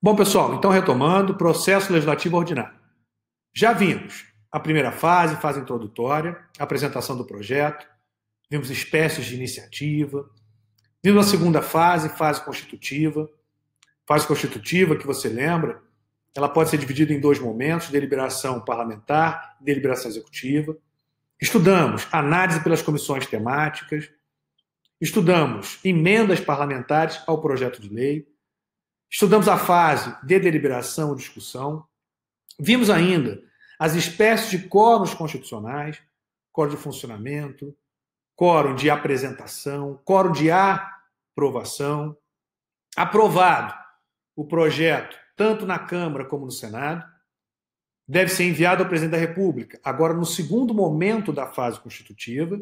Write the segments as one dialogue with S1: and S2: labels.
S1: Bom, pessoal, então retomando, processo legislativo ordinário. Já vimos a primeira fase, fase introdutória, apresentação do projeto, vimos espécies de iniciativa, vimos a segunda fase, fase constitutiva. Fase constitutiva, que você lembra, ela pode ser dividida em dois momentos, deliberação parlamentar e deliberação executiva. Estudamos análise pelas comissões temáticas, estudamos emendas parlamentares ao projeto de lei, estudamos a fase de deliberação e discussão, vimos ainda as espécies de quórums constitucionais, quórum de funcionamento, quórum de apresentação, quórum de aprovação. Aprovado o projeto, tanto na Câmara como no Senado, deve ser enviado ao Presidente da República, agora no segundo momento da fase constitutiva,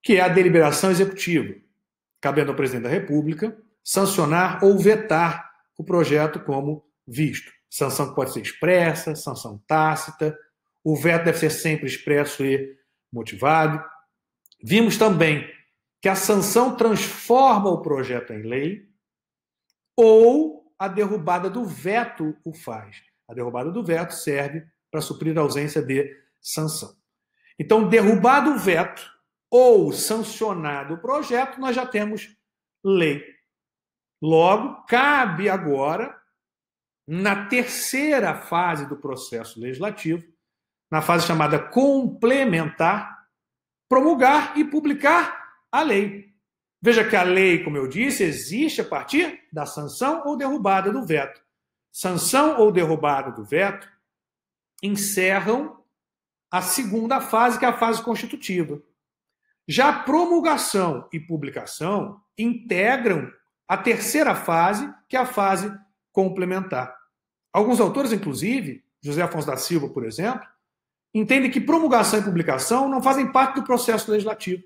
S1: que é a deliberação executiva, cabendo ao Presidente da República sancionar ou vetar o projeto como visto. Sanção que pode ser expressa, sanção tácita, o veto deve ser sempre expresso e motivado. Vimos também que a sanção transforma o projeto em lei ou a derrubada do veto o faz. A derrubada do veto serve para suprir a ausência de sanção. Então, derrubado o veto ou sancionado o projeto, nós já temos lei. Logo, cabe agora, na terceira fase do processo legislativo, na fase chamada complementar, promulgar e publicar a lei. Veja que a lei, como eu disse, existe a partir da sanção ou derrubada do veto. Sanção ou derrubada do veto encerram a segunda fase, que é a fase constitutiva. Já a promulgação e publicação integram a terceira fase, que é a fase complementar. Alguns autores, inclusive, José Afonso da Silva, por exemplo, entendem que promulgação e publicação não fazem parte do processo legislativo.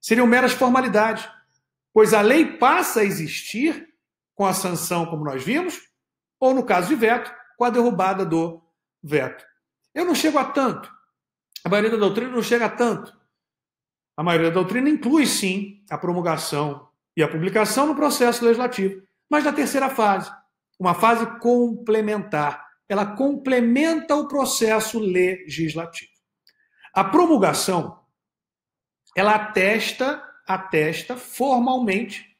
S1: Seriam meras formalidades, pois a lei passa a existir com a sanção, como nós vimos, ou, no caso de veto, com a derrubada do veto. Eu não chego a tanto. A maioria da doutrina não chega a tanto. A maioria da doutrina inclui, sim, a promulgação e a publicação no processo legislativo, mas na terceira fase, uma fase complementar. Ela complementa o processo legislativo. A promulgação, ela atesta formalmente,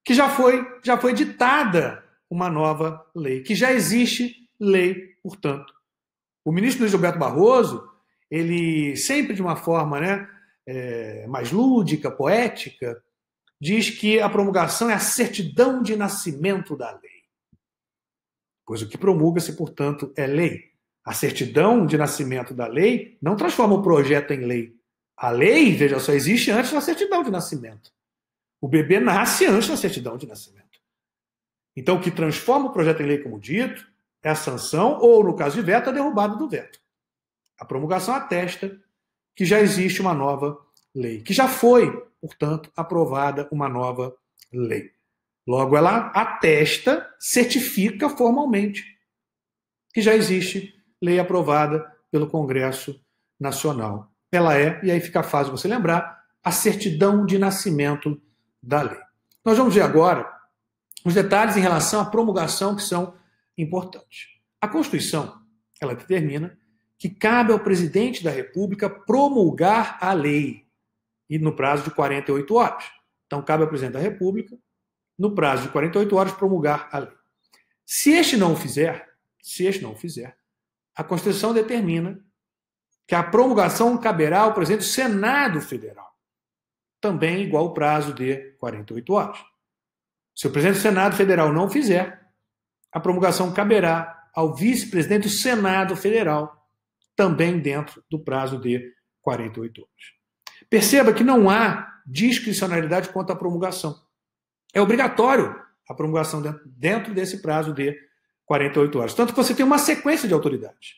S1: que já foi ditada uma nova lei, que já existe lei, portanto. O ministro Luiz Roberto Barroso, ele sempre de uma forma mais lúdica, poética, diz que a promulgação é a certidão de nascimento da lei. Pois o que promulga-se, portanto, é lei. A certidão de nascimento da lei não transforma o projeto em lei. A lei, veja, só existe antes da certidão de nascimento. O bebê nasce antes da certidão de nascimento. Então, o que transforma o projeto em lei, como dito, é a sanção ou, no caso de veto, a derrubada do veto. A promulgação atesta que já existe uma nova lei, que já foi, portanto, aprovada uma nova lei. Logo, ela atesta, certifica formalmente que já existe lei aprovada pelo Congresso Nacional. Ela é, e aí fica fácil você lembrar, a certidão de nascimento da lei. Nós vamos ver agora os detalhes em relação à promulgação que são importantes. A Constituição, ela determina que cabe ao presidente da República promulgar a lei, e no prazo de 48 horas. Então, cabe ao presidente da República, no prazo de 48 horas, promulgar a lei. Se este não o fizer, a Constituição determina que a promulgação caberá ao presidente do Senado Federal, também igual ao prazo de 48 horas. Se o presidente do Senado Federal não fizer, a promulgação caberá ao vice-presidente do Senado Federal, também dentro do prazo de 48 horas. Perceba que não há discricionalidade quanto à promulgação. É obrigatório a promulgação dentro desse prazo de 48 horas. Tanto que você tem uma sequência de autoridades.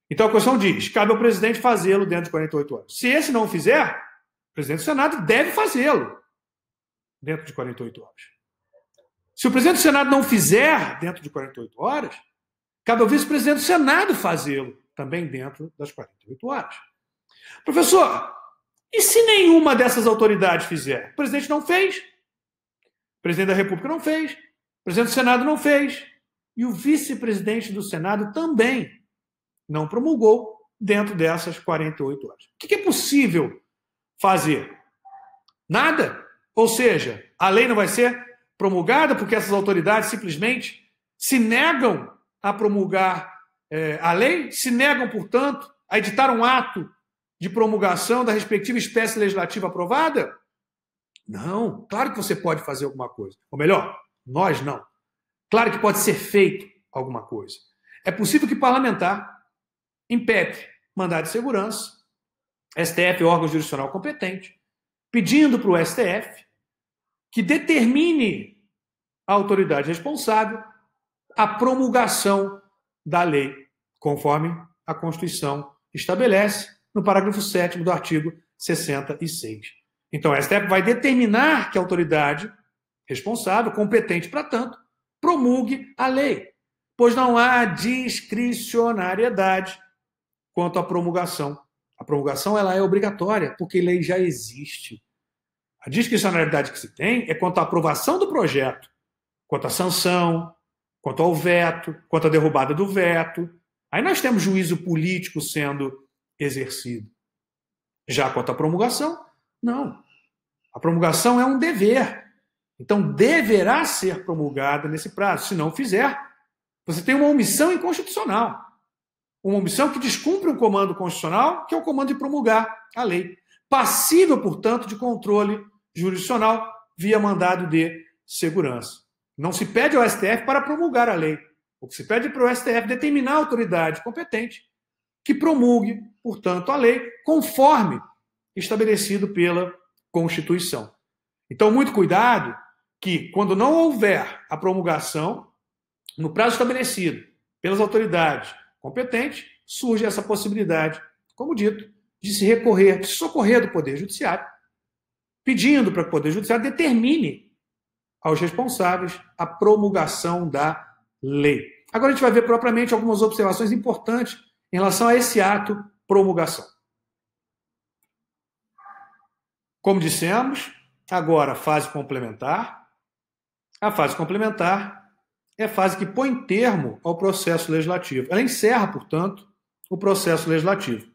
S1: Então a Constituição diz, cabe ao presidente fazê-lo dentro de 48 horas. Se esse não o fizer, o presidente do Senado deve fazê-lo dentro de 48 horas. Se o presidente do Senado não fizer dentro de 48 horas, cabe ao vice-presidente do Senado fazê-lo também dentro das 48 horas. Professor, e se nenhuma dessas autoridades fizer? O presidente não fez. O presidente da República não fez. O presidente do Senado não fez. E o vice-presidente do Senado também não promulgou dentro dessas 48 horas. O que é possível fazer? Nada. Ou seja, a lei não vai ser promulgada porque essas autoridades simplesmente se negam a promulgar a lei, se negam, portanto, a editar um ato de promulgação da respectiva espécie legislativa aprovada? Não. Claro que você pode fazer alguma coisa. Ou melhor, nós não. Claro que pode ser feito alguma coisa. É possível que parlamentar impede mandado de segurança, STF, órgão jurisdicional competente, pedindo para o STF que determine a autoridade responsável a promulgação da lei, conforme a Constituição estabelece no parágrafo 7º do artigo 66. Então, o STF vai determinar que a autoridade responsável, competente para tanto, promulgue a lei, pois não há discricionariedade quanto à promulgação. A promulgação ela é obrigatória, porque lei já existe. A discricionariedade que se tem é quanto à aprovação do projeto, quanto à sanção, quanto ao veto, quanto à derrubada do veto. Aí nós temos juízo político sendo exercido. Já quanto à promulgação, não. A promulgação é um dever. Então, deverá ser promulgada nesse prazo. Se não fizer, você tem uma omissão inconstitucional. Uma omissão que descumpre um comando constitucional, que é o comando de promulgar a lei. Passível, portanto, de controle jurisdicional via mandado de segurança. Não se pede ao STF para promulgar a lei. O que se pede para o STF determinar a autoridade competente que promulgue, portanto, a lei conforme estabelecido pela Constituição. Então, muito cuidado que, quando não houver a promulgação, no prazo estabelecido pelas autoridades competentes, surge essa possibilidade, como dito, de se recorrer, de socorrer do Poder Judiciário, pedindo para que o Poder Judiciário determine aos responsáveis a promulgação da lei. Agora a gente vai ver propriamente algumas observações importantes em relação a esse ato promulgação. Como dissemos, agora a fase complementar. A fase complementar é a fase que põe termo ao processo legislativo. Ela encerra, portanto, o processo legislativo,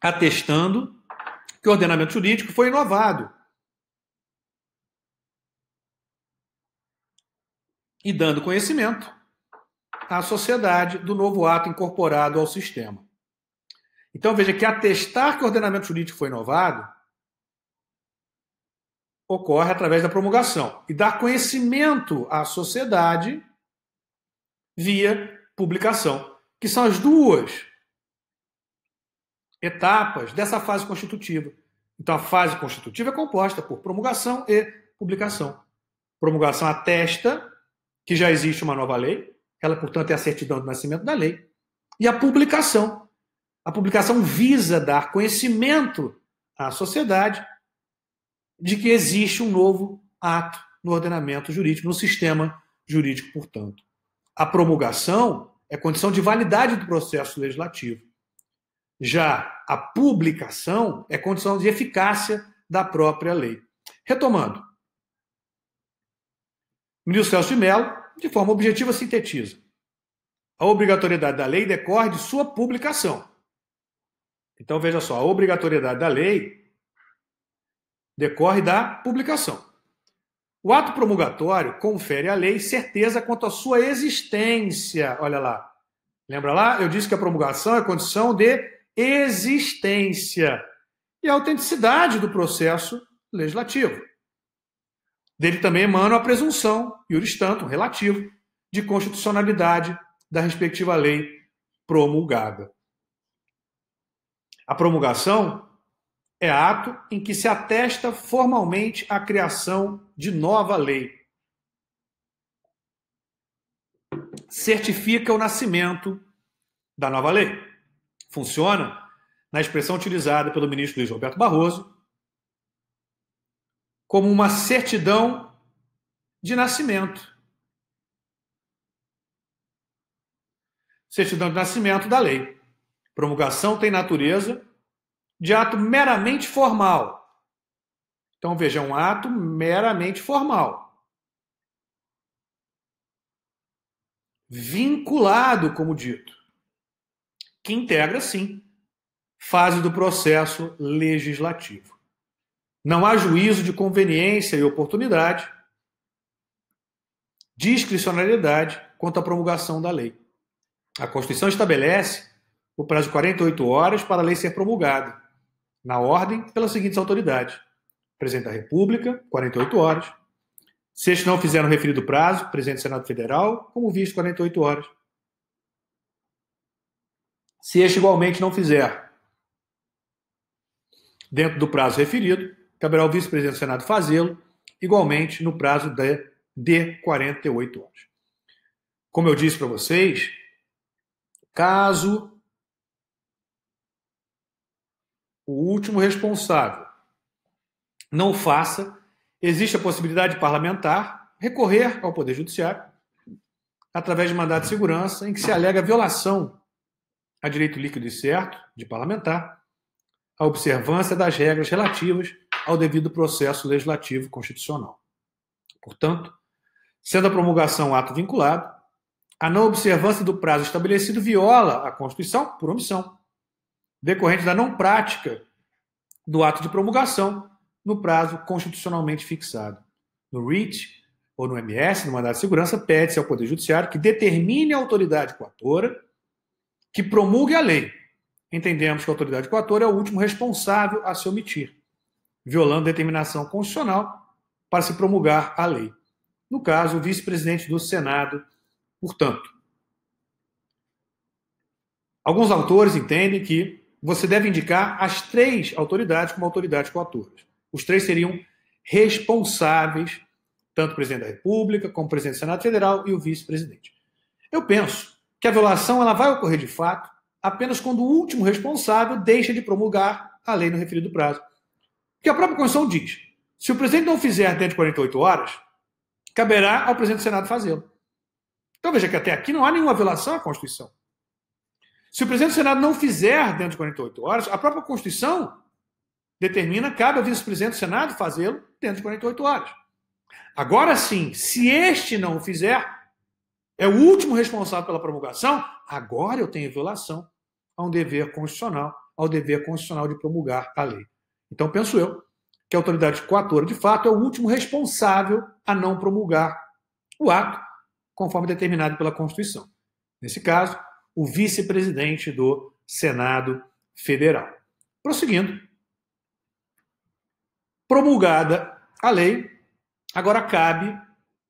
S1: atestando que o ordenamento jurídico foi inovado e dando conhecimento à sociedade do novo ato incorporado ao sistema. Então, veja que atestar que o ordenamento jurídico foi inovado ocorre através da promulgação e dar conhecimento à sociedade via publicação, que são as duas etapas dessa fase constitutiva. Então, a fase constitutiva é composta por promulgação e publicação. Promulgação atesta que já existe uma nova lei, ela, portanto, é a certidão de nascimento da lei. E a publicação visa dar conhecimento à sociedade de que existe um novo ato no ordenamento jurídico, no sistema jurídico, portanto. A promulgação é condição de validade do processo legislativo. Já a publicação é condição de eficácia da própria lei. Retomando, o ministro Celso de Mello, de forma objetiva, sintetiza: a obrigatoriedade da lei decorre de sua publicação. Então, veja só, a obrigatoriedade da lei decorre da publicação. O ato promulgatório confere à lei certeza quanto à sua existência. Olha lá. Lembra lá? Eu disse que a promulgação é condição de existência e a autenticidade do processo legislativo. Dele também emana a presunção, iuris tantum, relativo, de constitucionalidade da respectiva lei promulgada. A promulgação é ato em que se atesta formalmente a criação de nova lei. Certifica o nascimento da nova lei. Funciona na expressão utilizada pelo ministro Luiz Roberto Barroso como uma certidão de nascimento. Certidão de nascimento da lei. Promulgação tem natureza de ato meramente formal Então, veja, é um ato meramente formal. Vinculado, como dito, que integra, sim, fase do processo legislativo. Não há juízo de conveniência e oportunidade, discricionariedade quanto à promulgação da lei. A Constituição estabelece o prazo de 48 horas para a lei ser promulgada, na ordem pelas seguintes autoridades: Presidente da República, 48 horas. Se este não fizer no referido prazo, Presidente do Senado Federal, como visto, 48 horas. Se este igualmente não fizer dentro do prazo referido, caberá ao vice-presidente do Senado fazê-lo, igualmente no prazo de 48 horas. Como eu disse para vocês, caso o último responsável não faça, existe a possibilidade de parlamentar recorrer ao Poder Judiciário através de mandado de segurança em que se alega violação a direito líquido e certo de parlamentar, a observância das regras relativas ao devido processo legislativo constitucional. Portanto, sendo a promulgação um ato vinculado, a não observância do prazo estabelecido viola a Constituição por omissão, decorrente da não prática do ato de promulgação no prazo constitucionalmente fixado. No REACH ou no MS, no mandado de segurança, pede-se ao Poder Judiciário que determine a autoridade coatora que promulgue a lei. Entendemos que a autoridade coatora é o último responsável a se omitir, violando determinação constitucional para se promulgar a lei. No caso, o vice-presidente do Senado, portanto. Alguns autores entendem que você deve indicar as três autoridades como autoridades coatoras. Os três seriam responsáveis, tanto o presidente da República, como o presidente do Senado Federal e o vice-presidente. Eu penso que a violação ela vai ocorrer de fato apenas quando o último responsável deixa de promulgar a lei no referido prazo. Porque a própria Constituição diz: se o presidente não fizer dentro de 48 horas, caberá ao presidente do Senado fazê-lo. Então veja que até aqui não há nenhuma violação à Constituição. Se o presidente do Senado não fizer dentro de 48 horas, a própria Constituição determina que cabe ao vice-presidente do Senado fazê-lo dentro de 48 horas. Agora sim, se este não o fizer, é o último responsável pela promulgação, agora eu tenho violação a um dever constitucional, ao dever constitucional de promulgar a lei. Então, penso eu que a autoridade coatora, de fato, é o último responsável a não promulgar o ato, conforme determinado pela Constituição. Nesse caso, o vice-presidente do Senado Federal. Prosseguindo, promulgada a lei, agora cabe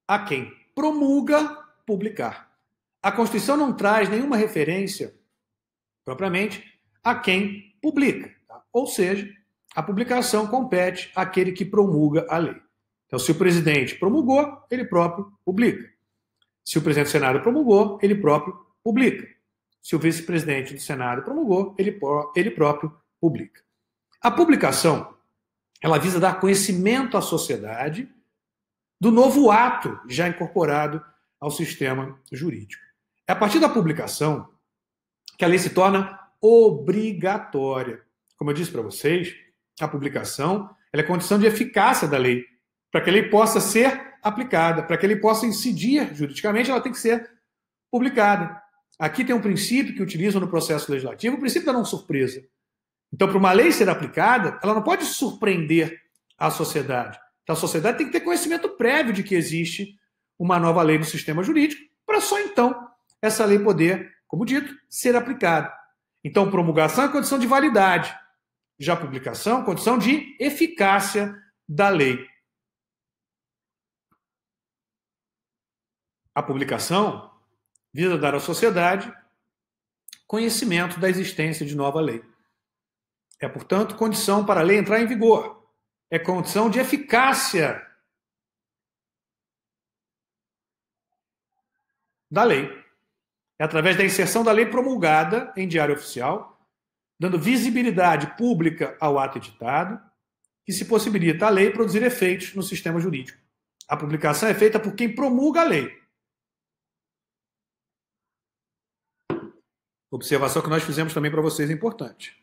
S1: a quem promulga publicar. A Constituição não traz nenhuma referência, propriamente, a quem publica. Tá? Ou seja, a publicação compete àquele que promulga a lei. Então, se o presidente promulgou, ele próprio publica. Se o presidente do Senado promulgou, ele próprio publica. Se o vice-presidente do Senado promulgou, ele próprio publica. A publicação, ela visa dar conhecimento à sociedade do novo ato já incorporado ao sistema jurídico. É a partir da publicação que a lei se torna obrigatória. Como eu disse para vocês, a publicação ela é condição de eficácia da lei. Para que a lei possa ser aplicada, para que a lei possa incidir juridicamente, ela tem que ser publicada. Aqui tem um princípio que utilizam no processo legislativo, o princípio da não surpresa. Então, para uma lei ser aplicada, ela não pode surpreender a sociedade. Então, a sociedade tem que ter conhecimento prévio de que existe uma nova lei no sistema jurídico, para só então essa lei poder, como dito, ser aplicada. Então, promulgação é condição de validade. Já publicação, condição de eficácia da lei. A publicação visa dar à sociedade conhecimento da existência de nova lei. É, portanto, condição para a lei entrar em vigor. É condição de eficácia da lei. É através da inserção da lei promulgada em diário oficial, dando visibilidade pública ao ato editado, que se possibilita a lei produzir efeitos no sistema jurídico. A publicação é feita por quem promulga a lei. Observação que nós fizemos também para vocês é importante.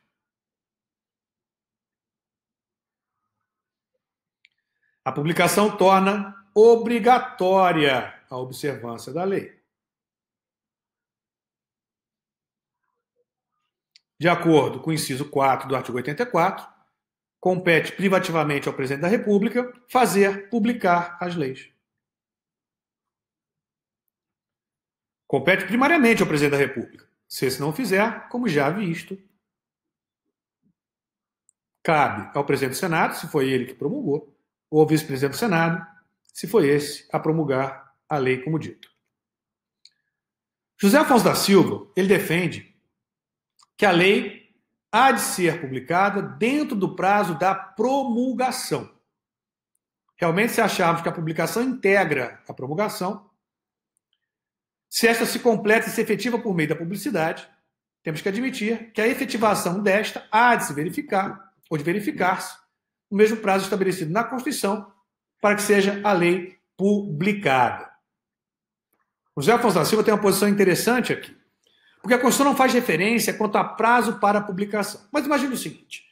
S1: A publicação torna obrigatória a observância da lei. De acordo com o inciso 4 do artigo 84, compete privativamente ao presidente da República publicar as leis. Compete primariamente ao presidente da República. Se esse não fizer, como já visto, cabe ao presidente do Senado, se foi ele que promulgou, ou ao vice-presidente do Senado, se foi esse a promulgar a lei, como dito. José Afonso da Silva, ele defende que a lei há de ser publicada dentro do prazo da promulgação. Realmente, se acharmos que a publicação integra a promulgação, se esta se completa e se efetiva por meio da publicidade, temos que admitir que a efetivação desta há de se verificar, ou de verificar-se, no mesmo prazo estabelecido na Constituição, para que seja a lei publicada. O José Afonso da Silva tem uma posição interessante aqui, porque a Constituição não faz referência quanto a prazo para a publicação. Mas imagine o seguinte,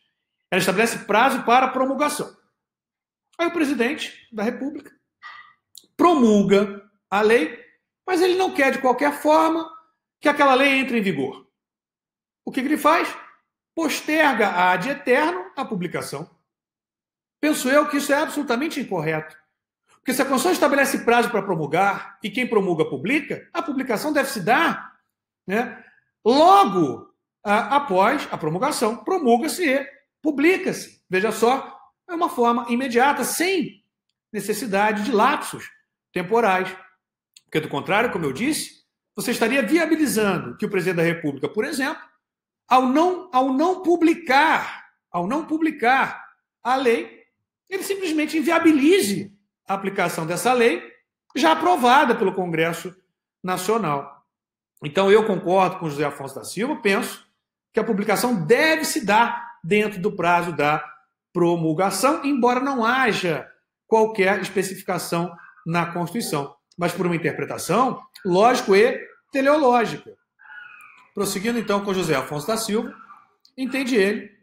S1: ela estabelece prazo para a promulgação. Aí o presidente da República promulga a lei, mas ele não quer, de qualquer forma, que aquela lei entre em vigor. O que ele faz? Posterga ad eterno a publicação. Penso eu que isso é absolutamente incorreto. Porque se a Constituição estabelece prazo para promulgar e quem promulga publica, a publicação deve se dar, né, logo após a promulgação. Promulga-se e publica-se. Veja só, é uma forma imediata, sem necessidade de lapsos temporais. Porque, do contrário, como eu disse, você estaria viabilizando que o presidente da República, por exemplo, ao não publicar a lei, ele simplesmente inviabilize a aplicação dessa lei já aprovada pelo Congresso Nacional. Então, eu concordo com José Afonso da Silva, penso que a publicação deve se dar dentro do prazo da promulgação, embora não haja qualquer especificação na Constituição, mas por uma interpretação lógico e teleológica. Prosseguindo então com José Afonso da Silva, entende ele,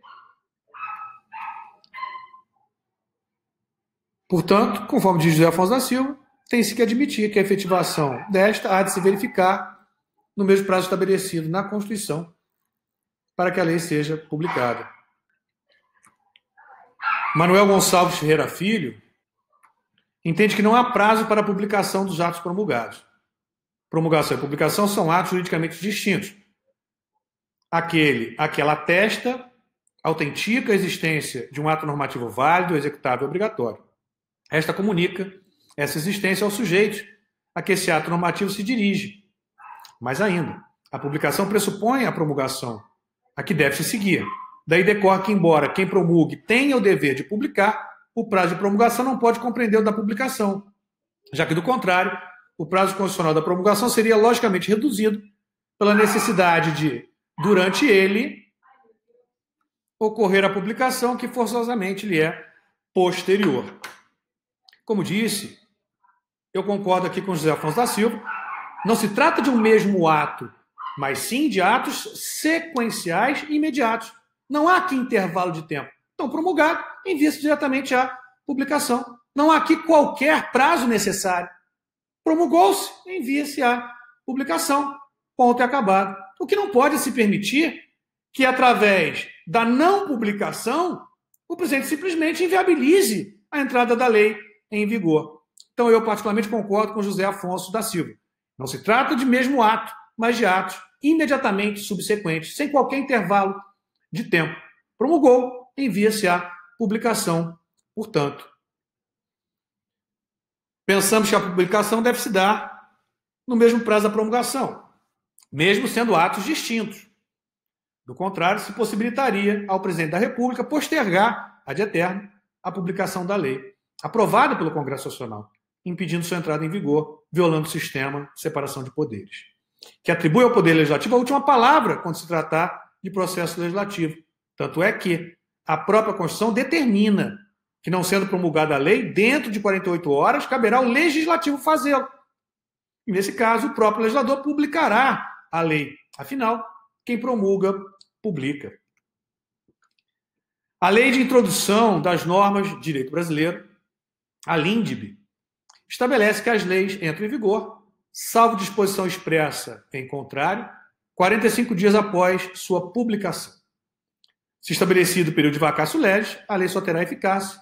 S1: portanto, conforme diz José Afonso da Silva, tem-se que admitir que a efetivação desta há de se verificar no mesmo prazo estabelecido na Constituição para que a lei seja publicada. Manuel Gonçalves Ferreira Filho entende que não há prazo para a publicação dos atos promulgados. Promulgação e publicação são atos juridicamente distintos. Aquela atesta, autentica a existência de um ato normativo válido, executável e obrigatório. Esta comunica essa existência aos sujeitos a que esse ato normativo se dirige. Mais ainda, a publicação pressupõe a promulgação, a que deve se seguir. Daí decorre que, embora quem promulgue tenha o dever de publicar, o prazo de promulgação não pode compreender o da publicação, já que, do contrário, o prazo constitucional da promulgação seria logicamente reduzido pela necessidade de, durante ele, ocorrer a publicação que forçosamente lhe é posterior. Como disse, eu concordo aqui com José Afonso da Silva, não se trata de um mesmo ato, mas sim de atos sequenciais e imediatos. Não há aqui intervalo de tempo. Então, promulgado, envia-se diretamente à publicação. Não há aqui qualquer prazo necessário. Promulgou-se, envia-se à publicação. Ponto e acabado. O que não pode se permitir que, através da não publicação, o presidente simplesmente inviabilize a entrada da lei em vigor. Então, eu particularmente concordo com José Afonso da Silva. Não se trata de mesmo ato, mas de atos imediatamente subsequentes, sem qualquer intervalo de tempo. Promulgou, envia-se à publicação, portanto. Pensamos que a publicação deve se dar no mesmo prazo da promulgação, mesmo sendo atos distintos. Do contrário, se possibilitaria ao presidente da República postergar ad eterno a publicação da lei, aprovada pelo Congresso Nacional, impedindo sua entrada em vigor, violando o sistema de separação de poderes, que atribui ao Poder Legislativo a última palavra quando se tratar de processo legislativo. Tanto é que a própria Constituição determina que, não sendo promulgada a lei, dentro de 48 horas, caberá ao Legislativo fazê-lo. E, nesse caso, o próprio legislador publicará a lei. Afinal, quem promulga, publica. A Lei de Introdução das Normas de Direito Brasileiro A LINDB estabelece que as leis entram em vigor, salvo disposição expressa em contrário, 45 dias após sua publicação. Se estabelecido o período de vacácio legis, a lei só terá eficácia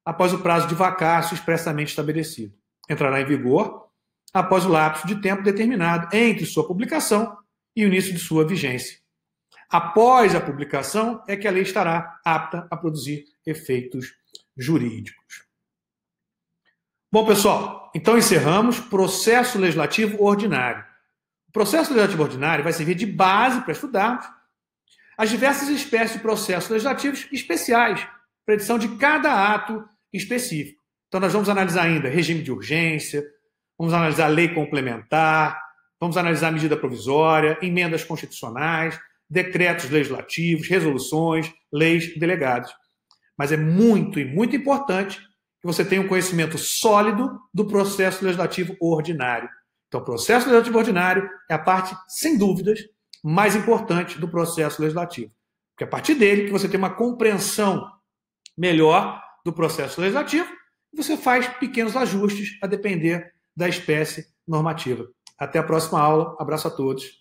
S1: após o prazo de vacácio expressamente estabelecido. Entrará em vigor após o lapso de tempo determinado entre sua publicação e o início de sua vigência. Após a publicação é que a lei estará apta a produzir efeitos jurídicos. Bom, pessoal, então encerramos processo legislativo ordinário. O processo legislativo ordinário vai servir de base para estudarmos as diversas espécies de processos legislativos especiais, para edição de cada ato específico. Então, nós vamos analisar ainda regime de urgência, vamos analisar lei complementar, vamos analisar medida provisória, emendas constitucionais, decretos legislativos, resoluções, leis e delegados. Mas é muito importante que você tenha um conhecimento sólido do processo legislativo ordinário. Então, o processo legislativo ordinário é a parte, sem dúvidas, mais importante do processo legislativo. Porque é a partir dele que você tem uma compreensão melhor do processo legislativo e você faz pequenos ajustes a depender da espécie normativa. Até a próxima aula. Abraço a todos.